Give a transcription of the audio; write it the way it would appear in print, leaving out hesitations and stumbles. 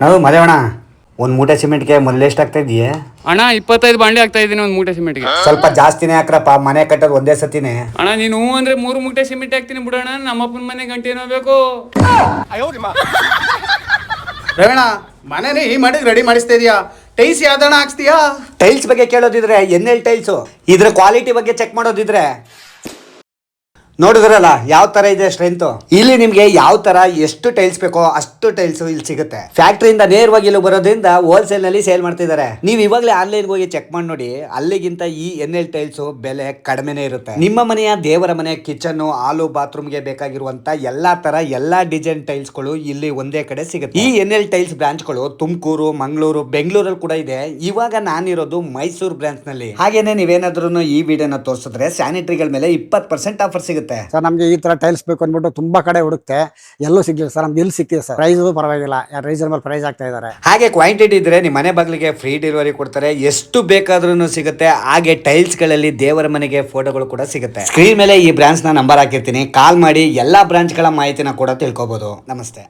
ನಾವು ಮದೇವಣ ಒಂದ್ ಮೂಟೆ ಸಿಮೆಂಟ್ಗೆ ಮೊದಲು ಎಷ್ಟು ಆಗ್ತಾ ಇದೆಯೇ? ಅಣ್ಣ 25 ಬಾಂಡೆ ಆಗ್ತಾ ಇದೀನಿ ಒಂದ್ ಮೂಟೆ ಸಿಮೆಂಟ್ಗೆ. ಸ್ವಲ್ಪ ಜಾಸ್ತಿನೇ ಹಾಕ್ರಪ್ಪ, ಮನೆ ಕಟ್ಟೋದು ಒಂದೇ ಸತಿನೇ. ಅಣ್ಣ ನೀನು ಅಂದ್ರೆ 3 ಮೂಟೆ ಸಿಮೆಂಟ್ ಹಾಕ್ತೀನಿ ಬಿಡೋಣ. ನಮ್ಮಪ್ಪನ ಮನೆ ಗಂಟೆ ಏನೋ ಬೇಕು. ರವೀಣ, ಮನೇಲಿ ಈ ಮಾಡಿಗೆ ರೆಡಿ ಮಾಡಿಸ್ತಾ ಇದೀಯಾ? ಟೈಲ್ಸ್ ಯಾವ್ದಣ್ಣ ಹಾಕ್ಸ್ತೀಯಾ? ಟೈಲ್ಸ್ ಬಗ್ಗೆ ಕೇಳೋದಿದ್ರೆ ಎನ್ಎಲ್ ಟೈಲ್ಸ್, ಇದ್ರ ಕ್ವಾಲಿಟಿ ಬಗ್ಗೆ ಚೆಕ್ ಮಾಡೋದಿದ್ರೆ ನೋಡಿದ್ರಲ್ಲ ಯಾವ ತರ ಇದೆ ಸ್ಟ್ರೆಂತ್. ಇಲ್ಲಿ ನಿಮ್ಗೆ ಯಾವ ತರ ಎಷ್ಟು ಟೈಲ್ಸ್ ಬೇಕೋ ಅಷ್ಟು ಟೈಲ್ಸ್ ಇಲ್ಲಿ ಸಿಗುತ್ತೆ. ಫ್ಯಾಕ್ಟರಿಯಿಂದ ನೇರವಾಗಿ ಇಲ್ಲಿ ಬರೋದ್ರಿಂದ ಹೋಲ್ಸೇಲ್ ನಲ್ಲಿ ಸೇಲ್ ಮಾಡ್ತಿದ್ದಾರೆ. ನೀವು ಇವಾಗಲೇ ಆನ್ಲೈನ್ ಹೋಗಿ ಚೆಕ್ ಮಾಡಿ ನೋಡಿ, ಅಲ್ಲಿಗಿಂತ ಈ ಎನ್ಎಲ್ ಟೈಲ್ಸ್ ಬೆಲೆ ಕಡಿಮೆನೇ ಇರುತ್ತೆ. ನಿಮ್ಮ ಮನೆಯ ದೇವರ ಮನೆ, ಕಿಚನ್, ಹಾಲು, ಬಾತ್ರೂಮ್ಗೆ ಬೇಕಾಗಿರುವಂತ ಎಲ್ಲಾ ತರ ಎಲ್ಲಾ ಡಿಸೈನ್ ಟೈಲ್ಸ್ ಗಳು ಇಲ್ಲಿ ಒಂದೇ ಕಡೆ ಸಿಗುತ್ತೆ. ಈ ಎನ್ಎಲ್ ಟೈಲ್ಸ್ ಬ್ರಾಂಚ್ ಗಳು ತುಮಕೂರು, ಮಂಗಳೂರು, ಬೆಂಗಳೂರಲ್ಲಿ ಕೂಡ ಇದೆ. ಇವಾಗ ನಾನಿರೋದು ಮೈಸೂರು ಬ್ರಾಂಚ್ ನಲ್ಲಿ. ಹಾಗೇನೆ ನೀವೇನಾದ್ರೂ ಈ ವಿಡಿಯೋನ ತೋರಿಸಿದ್ರೆ ಸ್ಯಾನಿಟರಿಗಳ ಮೇಲೆ 20% ಆಫರ್ ಸಿಗುತ್ತೆ ಸರ್. ನಮಗೆ ಈ ತರ ಟೈಲ್ಸ್ ಬೇಕು ಅಂದ್ಬಿಟ್ಟು ತುಂಬಾ ಕಡೆ ಹುಡುಕ್ತೆ, ಎಲ್ಲೂ ಸಿಗ್ಲಿಲ್ಲ ಸರ್. ನಮ್ಗೆ ಇಲ್ಲಿ ಸಿಕ್ಕಿದೆ ಸರ್. ಪ್ರೈಸ್ ಪರವಾಗಿಲ್ಲ, ರೀಸನಬಲ್ ಪ್ರೈಸ್ ಆಗ್ತಾ ಇದ್ದಾರೆ. ಹಾಗೆ ಕ್ವಾಂಟಿಟಿ ಇದ್ರೆ ನಿಮ್ಮ ಮನೆ ಬಾಗಿಲಿಗೆ ಫ್ರೀ ಡೆಲಿವರಿ ಕೊಡ್ತಾರೆ. ಎಷ್ಟು ಬೇಕಾದ್ರೂ ಸಿಗುತ್ತೆ. ಹಾಗೆ ಟೈಲ್ಸ್ ಗಳಲ್ಲಿ ದೇವರ ಮನೆಗೆ ಫೋಟೋಗಳು ಕೂಡ ಸಿಗುತ್ತೆ. ಸ್ಕ್ರೀನ್ ಮೇಲೆ ಈ ಬ್ರಾಂಚ್ ನ ನಂಬರ್ ಹಾಕಿರ್ತೀನಿ, ಕಾಲ್ ಮಾಡಿ ಎಲ್ಲಾ ಬ್ರಾಂಚ್ ಗಳ ಮಾಹಿತಿನ ಕೂಡ ತಿಳ್ಕೊಬಹುದು. ನಮಸ್ತೆ.